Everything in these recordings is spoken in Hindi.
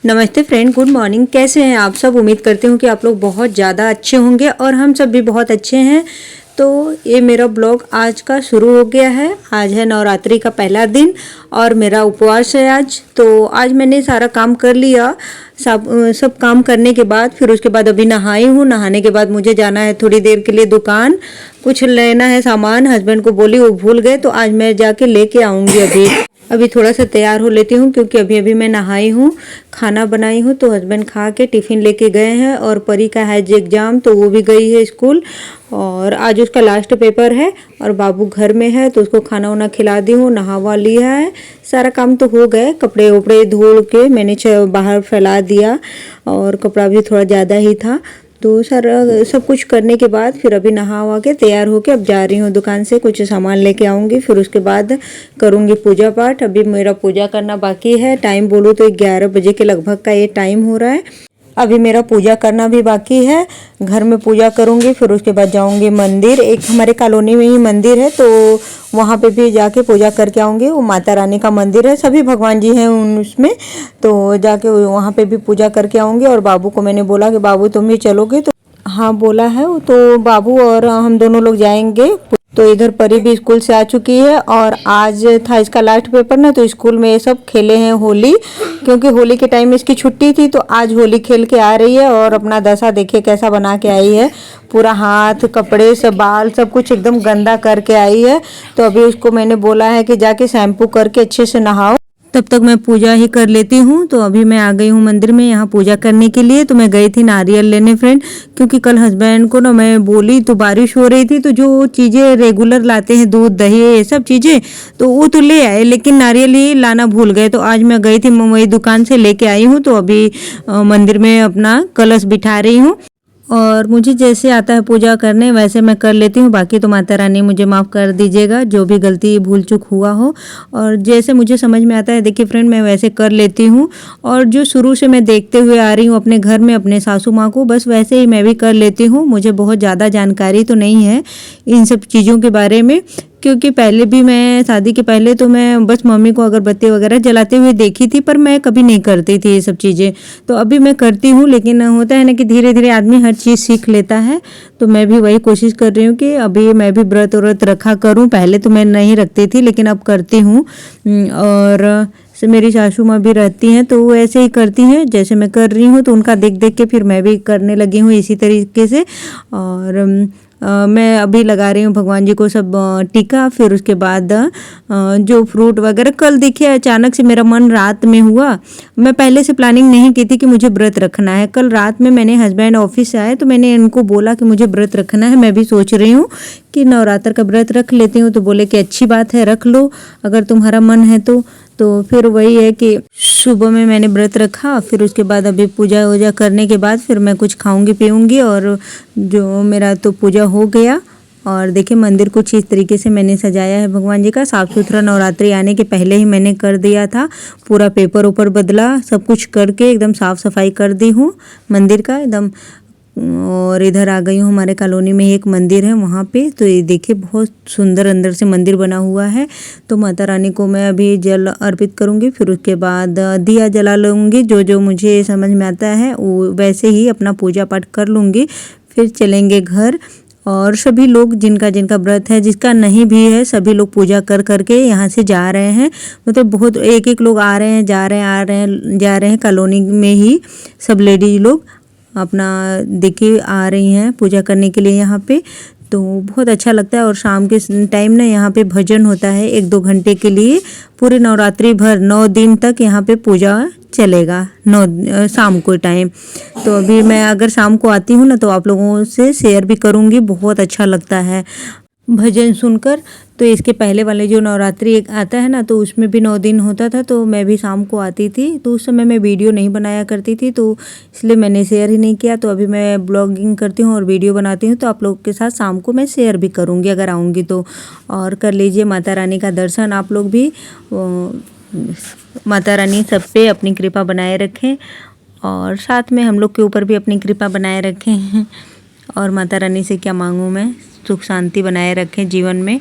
नमस्ते फ्रेंड, गुड मॉर्निंग। कैसे हैं आप सब? उम्मीद करती हूँ कि आप लोग बहुत ज़्यादा अच्छे होंगे और हम सब भी बहुत अच्छे हैं। तो ये मेरा ब्लॉग आज का शुरू हो गया है। आज है नवरात्रि का पहला दिन और मेरा उपवास है आज। तो आज मैंने सारा काम कर लिया। सब काम करने के बाद फिर उसके बाद अभी नहाई हूँ। नहाने के बाद मुझे जाना है थोड़ी देर के लिए दुकान, कुछ लेना है सामान। हस्बैंड को बोली, वो भूल गए, तो आज मैं जाके लेके आऊँगी। अभी थोड़ा सा तैयार हो लेती हूँ क्योंकि अभी अभी मैं नहाई हूँ, खाना बनाई हूँ। तो हस्बैंड खा के टिफ़िन लेके गए हैं और परी का है एग्ज़ाम, तो वो भी गई है स्कूल और आज उसका लास्ट पेपर है। और बाबू घर में है तो उसको खाना वाना खिला दी हूँ, नहावा लिया है। सारा काम तो हो गए, कपड़े उपड़े धो के मैंने बाहर फैला दिया और कपड़ा भी थोड़ा ज़्यादा ही था। तो सारा सब कुछ करने के बाद फिर अभी नहा वहा के तैयार होके अब जा रही हूँ दुकान से, कुछ सामान लेके आऊँगी। फिर उसके बाद करूँगी पूजा पाठ। अभी मेरा पूजा करना बाकी है। टाइम बोलूँ तो 11 बजे के लगभग का ये टाइम हो रहा है। अभी मेरा पूजा करना भी बाकी है। घर में पूजा करूँगी, फिर उसके बाद जाऊँगी मंदिर। एक हमारे कॉलोनी में ही मंदिर है तो वहाँ पे भी जाके पूजा करके आऊँगी। वो माता रानी का मंदिर है, सभी भगवान जी हैं उसमें, तो जाके वहाँ पे भी पूजा करके आऊँगी। और बाबू को मैंने बोला कि बाबू तुम भी चलोगे? तो हाँ बोला है, तो बाबू और हम दोनों लोग जाएंगे। तो इधर परी भी स्कूल से आ चुकी है और आज था इसका लास्ट पेपर ना, तो स्कूल में ये सब खेले हैं होली, क्योंकि होली के टाइम इसकी छुट्टी थी। तो आज होली खेल के आ रही है और अपना दशा देखिए कैसा बना के आई है। पूरा हाथ, कपड़े, सब बाल, सब कुछ एकदम गंदा करके आई है। तो अभी उसको मैंने बोला है कि जाके शैम्पू करके अच्छे से नहाओ, तब तक मैं पूजा ही कर लेती हूँ। तो अभी मैं आ गई हूँ मंदिर में यहाँ पूजा करने के लिए। तो मैं गई थी नारियल लेने फ्रेंड, क्योंकि कल हस्बैंड को ना मैं बोली तो बारिश हो रही थी, तो जो चीज़ें रेगुलर लाते हैं, दूध दही ये सब चीज़ें, तो वो तो ले आए, लेकिन नारियल ही लाना भूल गए। तो आज मैं गई थी, वही दुकान से लेके आई हूँ। तो अभी मंदिर में अपना कलश बिठा रही हूँ और मुझे जैसे आता है पूजा करने वैसे मैं कर लेती हूँ। बाकी तो माता रानी मुझे माफ़ कर दीजिएगा जो भी गलती भूल चूक हुआ हो, और जैसे मुझे समझ में आता है देखिए फ्रेंड मैं वैसे कर लेती हूँ। और जो शुरू से मैं देखते हुए आ रही हूँ अपने घर में अपने सासू माँ को, बस वैसे ही मैं भी कर लेती हूँ। मुझे बहुत ज़्यादा जानकारी तो नहीं है इन सब चीज़ों के बारे में, क्योंकि पहले भी मैं शादी के पहले तो मैं बस मम्मी को अगरबत्ती वगैरह जलाते हुए देखी थी, पर मैं कभी नहीं करती थी ये सब चीज़ें। तो अभी मैं करती हूँ, लेकिन होता है ना कि धीरे धीरे आदमी हर चीज़ सीख लेता है। तो मैं भी वही कोशिश कर रही हूँ कि अभी मैं भी व्रत रखा करूँ। पहले तो मैं नहीं रखती थी, लेकिन अब करती हूँ। और मेरी सासू माँ भी रहती हैं तो वो ऐसे ही करती हैं जैसे मैं कर रही हूँ, तो उनका देख देख के फिर मैं भी करने लगी हूँ इसी तरीके से। और मैं अभी लगा रही हूँ भगवान जी को सब टीका। फिर उसके बाद जो फ्रूट वगैरह कल देखिए अचानक से मेरा मन रात में हुआ। मैं पहले से प्लानिंग नहीं की थी कि मुझे व्रत रखना है। कल रात में मैंने हस्बैंड ऑफिस से आए तो मैंने इनको बोला कि मुझे व्रत रखना है। मैं भी सोच रही हूँ कि नवरात्र का व्रत रख लेती हूँ। तो बोले कि अच्छी बात है, रख लो अगर तुम्हारा मन है तो फिर वही है कि सुबह में मैंने व्रत रखा। फिर उसके बाद अभी पूजा वूजा करने के बाद फिर मैं कुछ खाऊंगी पीऊंगी, और जो मेरा तो पूजा हो गया। और देखिए मंदिर कुछ इस तरीके से मैंने सजाया है भगवान जी का। साफ़ सुथरा नवरात्रि आने के पहले ही मैंने कर दिया था। पूरा पेपर ऊपर बदला, सब कुछ करके एकदम साफ़ सफाई कर दी हूँ मंदिर का एकदम। और इधर आ गई हूँ, हमारे कॉलोनी में एक मंदिर है वहाँ पे। तो ये देखिए बहुत सुंदर अंदर से मंदिर बना हुआ है। तो माता रानी को मैं अभी जल अर्पित करूँगी, फिर उसके बाद दिया जला लूँगी। जो जो मुझे समझ में आता है वो वैसे ही अपना पूजा पाठ कर लूँगी। फिर चलेंगे घर। और सभी लोग जिनका जिनका व्रत है, जिसका नहीं भी है, सभी लोग पूजा कर करके यहाँ से जा रहे हैं। मतलब बहुत एक एक लोग आ रहे हैं, जा रहे हैं, आ रहे हैं, जा रहे हैं। कॉलोनी में ही सब लेडीज लोग अपना देखिए आ रही हैं पूजा करने के लिए यहाँ पे। तो बहुत अच्छा लगता है। और शाम के टाइम ना यहाँ पे भजन होता है 1-2 घंटे के लिए। पूरे नवरात्रि भर 9 दिन तक यहाँ पे पूजा चलेगा, 9 शाम को टाइम। तो अभी मैं अगर शाम को आती हूँ ना तो आप लोगों से शेयर भी करूँगी। बहुत अच्छा लगता है भजन सुनकर। तो इसके पहले वाले जो नवरात्रि एक आता है ना, तो उसमें भी 9 दिन होता था। तो मैं भी शाम को आती थी, तो उस समय मैं वीडियो नहीं बनाया करती थी, तो इसलिए मैंने शेयर ही नहीं किया। तो अभी मैं ब्लॉगिंग करती हूँ और वीडियो बनाती हूँ, तो आप लोगों के साथ शाम को मैं शेयर भी करूँगी अगर आऊँगी तो। और कर लीजिए माता रानी का दर्शन आप लोग भी। माता रानी सब पे अपनी कृपा बनाए रखें और साथ में हम लोग के ऊपर भी अपनी कृपा बनाए रखें। और माता रानी से क्या मांगूँ मैं, सुख शांति बनाए रखें जीवन में।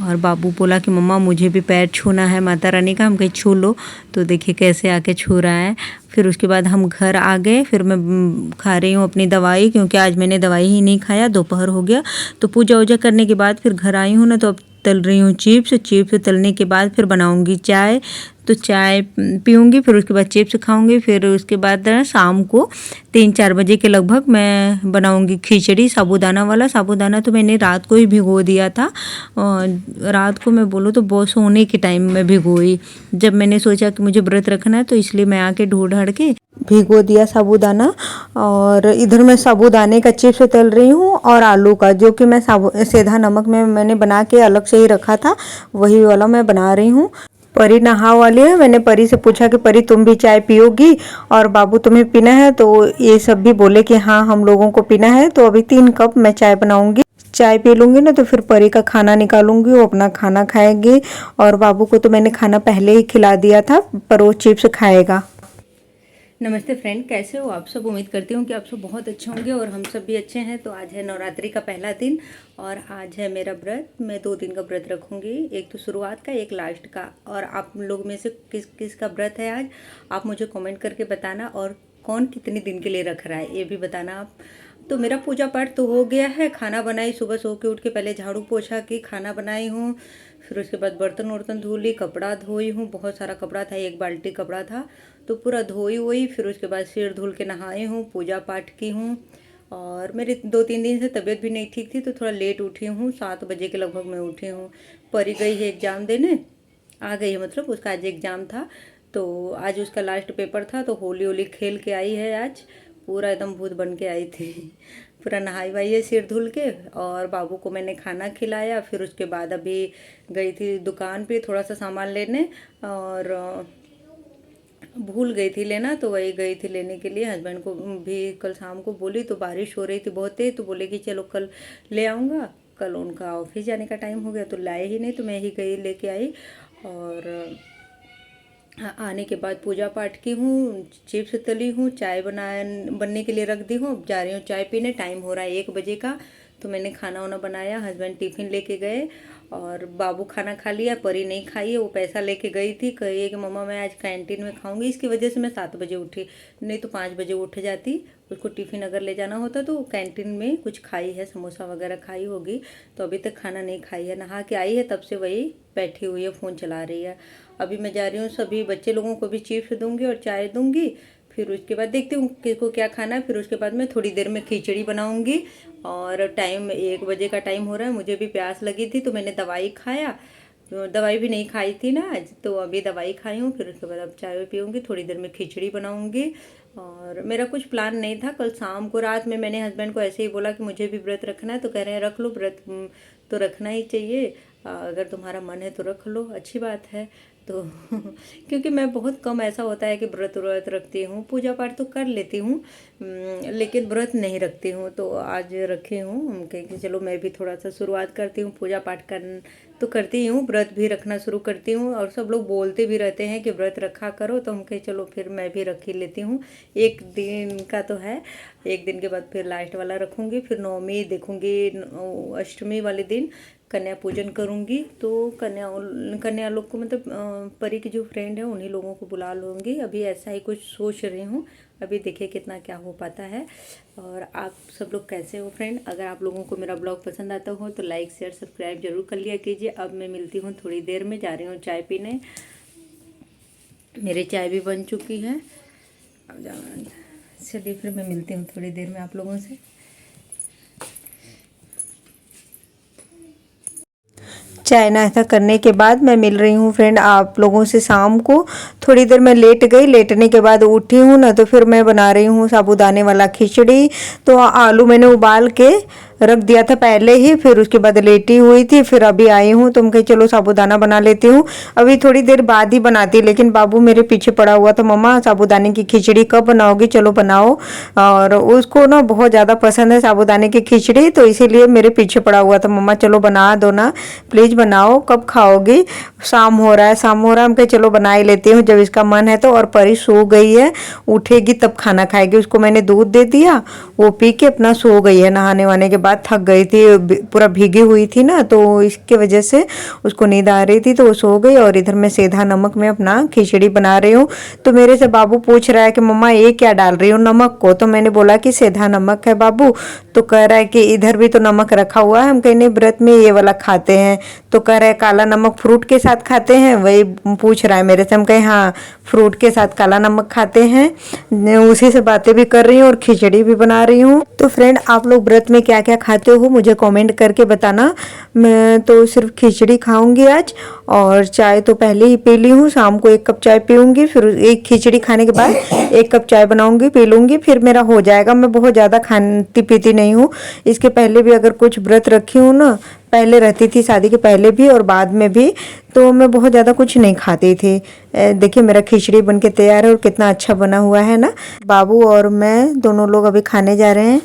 और बाबू बोला कि मम्मा मुझे भी पैर छूना है माता रानी का। हम कहीं छू लो, तो देखिए कैसे आके छू रहा है। फिर उसके बाद हम घर आ गए। फिर मैं खा रही हूँ अपनी दवाई, क्योंकि आज मैंने दवाई ही नहीं खाया, दोपहर हो गया। तो पूजा वूजा करने के बाद फिर घर आई हूँ ना, तो अब तल रही हूँ चिप्स। चिप्स तलने के बाद फिर बनाऊँगी चाय, तो चाय पीऊँगी। फिर उसके बाद चिप्स खाऊँगी। फिर उसके बाद शाम को 3-4 बजे के लगभग मैं बनाऊँगी खिचड़ी, साबूदाना वाला। साबूदाना तो मैंने रात को ही भिगो दिया था। रात को मैं बोलूँ तो बहुत सोने के टाइम में भिगोई, जब मैंने सोचा कि मुझे व्रत रखना है, तो इसलिए मैं आके ढूंढ ढाड़ के भिगो दिया साबूदाना। और इधर मैं साबूदाने का चिप्स तल रही हूँ, और आलू का, जो कि मैं सेंधा नमक में मैंने बना के अलग से ही रखा था, वही वाला मैं बना रही हूँ। परी नहा वाली है। मैंने परी से पूछा कि परी तुम भी चाय पियोगी और बाबू तुम्हें पीना है, तो ये सब भी बोले कि हाँ हम लोगों को पीना है। तो अभी 3 कप मैं चाय बनाऊंगी। चाय पी लूँगी ना, तो फिर परी का खाना निकालूंगी, वो अपना खाना खाएगी। और बाबू को तो मैंने खाना पहले ही खिला दिया था, पर वो चिप्स खाएगा। नमस्ते फ्रेंड, कैसे हो आप सब? उम्मीद करती हूँ कि आप सब बहुत अच्छे होंगे और हम सब भी अच्छे हैं। तो आज है नवरात्रि का पहला दिन और आज है मेरा व्रत। मैं 2 दिन का व्रत रखूँगी, एक तो शुरुआत का, एक लास्ट का। और आप लोग में से किस किस का व्रत है आज, आप मुझे कमेंट करके बताना। और कौन कितने दिन के लिए रख रहा है ये भी बताना आप। तो मेरा पूजा पाठ तो हो गया है, खाना बनाई, सुबह सो के उठ के पहले झाड़ू पोछा की, खाना बनाई हूँ। फिर उसके बाद बर्तन वर्तन धो ली, कपड़ा धोई हूँ, बहुत सारा कपड़ा था, 1 बाल्टी कपड़ा था, तो पूरा धोई हुई। फिर उसके बाद सिर धुल के नहाई हूँ, पूजा पाठ की हूँ। और मेरी 2-3 दिन से तबीयत भी नहीं ठीक थी, तो थोड़ा लेट उठी हूँ, 7 बजे के लगभग मैं उठी हूँ। परी गई है एग्ज़ाम देने, आ गई है, मतलब उसका आज एग्ज़ाम था, तो आज उसका लास्ट पेपर था, तो होली होली खेल के आई है आज, पूरा एकदम भूत बन के आई थी। पूरा नहाई वाई है सिर धुल के, और बाबू को मैंने खाना खिलाया। फिर उसके बाद अभी गई थी दुकान पे थोड़ा सा सामान लेने, और भूल गई थी लेना, तो वही गई थी लेने के लिए। हस्बैंड को भी कल शाम को बोली, तो बारिश हो रही थी बहुत तेज, तो बोले कि चलो कल ले आऊँगा। कल उनका ऑफिस जाने का टाइम हो गया, तो लाए ही नहीं, तो मैं ही गई लेके आई। और आने के बाद पूजा पाठ की हूँ, चिप्स तली हूँ, चाय बनने के लिए रख दी हूँ। जा रही हूँ चाय पीने, टाइम हो रहा है 1 बजे का। तो मैंने खाना वाना बनाया, हस्बैंड टिफ़िन लेके गए और बाबू खाना खा लिया। परी नहीं खाई है, वो पैसा लेके गई थी, कही कि मम्मा मैं आज कैंटीन में खाऊंगी। इसकी वजह से मैं 7 बजे उठी, नहीं तो 5 बजे उठ जाती। उसको टिफ़िन अगर ले जाना होता तो कैंटीन में कुछ खाई है, समोसा वगैरह खाई होगी, तो अभी तक खाना नहीं खाई है। नहा के आई है, तब से वही बैठी हुई है, फ़ोन चला रही है। अभी मैं जा रही हूँ, सभी बच्चे लोगों को भी चिप्स दूंगी और चाय दूंगी। फिर उसके बाद देखती हूँ किसको क्या खाना है। फिर उसके बाद मैं थोड़ी देर में खिचड़ी बनाऊंगी। और टाइम 1 बजे का टाइम हो रहा है, मुझे भी प्यास लगी थी, तो मैंने दवाई खाया। तो दवाई भी नहीं खाई थी ना आज, तो अभी दवाई खाई हूँ। फिर उसके बाद अब चाय पीऊँगी, थोड़ी देर में खिचड़ी बनाऊँगी। और मेरा कुछ प्लान नहीं था। कल शाम को रात में मैंने हस्बैंड को ऐसे ही बोला कि मुझे भी व्रत रखना है, तो कह रहे हैं रख लो, व्रत तो रखना ही चाहिए, अगर तुम्हारा मन है तो रख लो, अच्छी बात है। तो क्योंकि मैं बहुत कम ऐसा होता है कि व्रत रखती हूँ, पूजा पाठ तो कर लेती हूँ, लेकिन व्रत नहीं रखती हूँ। तो आज रखी हूँ, कि चलो मैं भी थोड़ा सा शुरुआत करती हूँ, पूजा पाठ तो करती ही हूँ, व्रत भी रखना शुरू करती हूँ। और सब लोग बोलते भी रहते हैं कि व्रत रखा करो, तो हम कहे चलो फिर मैं भी रख ही लेती हूँ। 1 दिन का तो है, 1 दिन के बाद फिर लास्ट वाला रखूँगी। फिर नवमी देखूँगी, अष्टमी वाले दिन कन्या पूजन करूँगी। तो कन्या लोग को, मतलब परी की जो फ्रेंड है उन्हीं लोगों को बुला लूँगी। अभी ऐसा ही कुछ सोच रही हूँ, अभी देखिए कितना क्या हो पाता है। और आप सब लोग कैसे हो फ्रेंड? अगर आप लोगों को मेरा ब्लॉग पसंद आता हो तो लाइक शेयर सब्सक्राइब जरूर कर लिया कीजिए। अब मैं मिलती हूँ थोड़ी देर में, जा रही हूँ चाय पीने, मेरी चाय भी बन चुकी है। अब चलिए फिर मैं मिलती हूँ थोड़ी देर में आप लोगों से। चाय नाश्ता करने के बाद मैं मिल रही हूँ फ्रेंड आप लोगों से शाम को। थोड़ी देर मैं लेट गई, लेटने के बाद उठी हूँ ना, तो फिर मैं बना रही हूँ साबूदाने वाला खिचड़ी। तो आलू मैंने उबाल के रख दिया था पहले ही, फिर उसके बाद लेटी हुई थी, फिर अभी आई हूँ, तो मैं कही चलो साबूदाना बना लेती हूँ। अभी थोड़ी देर बाद ही बनाती, लेकिन बाबू मेरे पीछे पड़ा हुआ था, मम्मा साबूदाने की खिचड़ी कब बनाओगी, चलो बनाओ। और उसको ना बहुत ज़्यादा पसंद है साबूदाने की खिचड़ी, तो इसीलिए मेरे पीछे पड़ा हुआ था, मम्मा चलो बना दो ना प्लीज़, बनाओ, कब खाओगी, शाम हो रहा है हम कहे चलो बना ही लेती हूँ जब इसका मन है तो। और परी सो गई है, उठेगी तब खाना खाएगी। उसको मैंने दूध दे दिया, वो पी के अपना सो गई है नहाने वाने के बाद। बाद थक गई थी, पूरा भीगी हुई थी ना, तो इसके वजह से उसको नींद आ रही थी तो वो सो गई। और इधर मैं सेंधा नमक में अपना खिचड़ी बना रही हूँ। तो मेरे से बाबू पूछ रहा है कि मम्मा ये क्या डाल रही हूँ नमक को, तो मैंने बोला कि सेंधा नमक है बाबू। तो कह रहा है कि इधर भी तो नमक रखा हुआ है। हम कहने व्रत में ये वाला खाते हैं। तो कह रहा है काला नमक फ्रूट के साथ खाते हैं, वही पूछ रहा है मेरे से। हम कहे हाँ, फ्रूट के साथ काला नमक खाते हैं। उसी से बातें भी कर रही हूँ और खिचड़ी भी बना रही हूँ। तो फ्रेंड, आप लोग व्रत में क्या क्या खाते हो मुझे कमेंट करके बताना। मैं तो सिर्फ खिचड़ी खाऊंगी आज, और चाय तो पहले ही पी ली हूँ। शाम को 1 कप चाय पीऊंगी, फिर एक खिचड़ी खाने के बाद 1 कप चाय बनाऊंगी, पी लूंगी, फिर मेरा हो जाएगा। मैं बहुत ज़्यादा खाती पीती नहीं हूँ। इसके पहले भी अगर कुछ व्रत रखी हूँ ना, पहले रहती थी शादी के पहले भी और बाद में भी, तो मैं बहुत ज़्यादा कुछ नहीं खाती थी। देखिए मेरा खिचड़ी बनके तैयार है और कितना अच्छा बना हुआ है ना। बाबू और मैं दोनों लोग अभी खाने जा रहे हैं।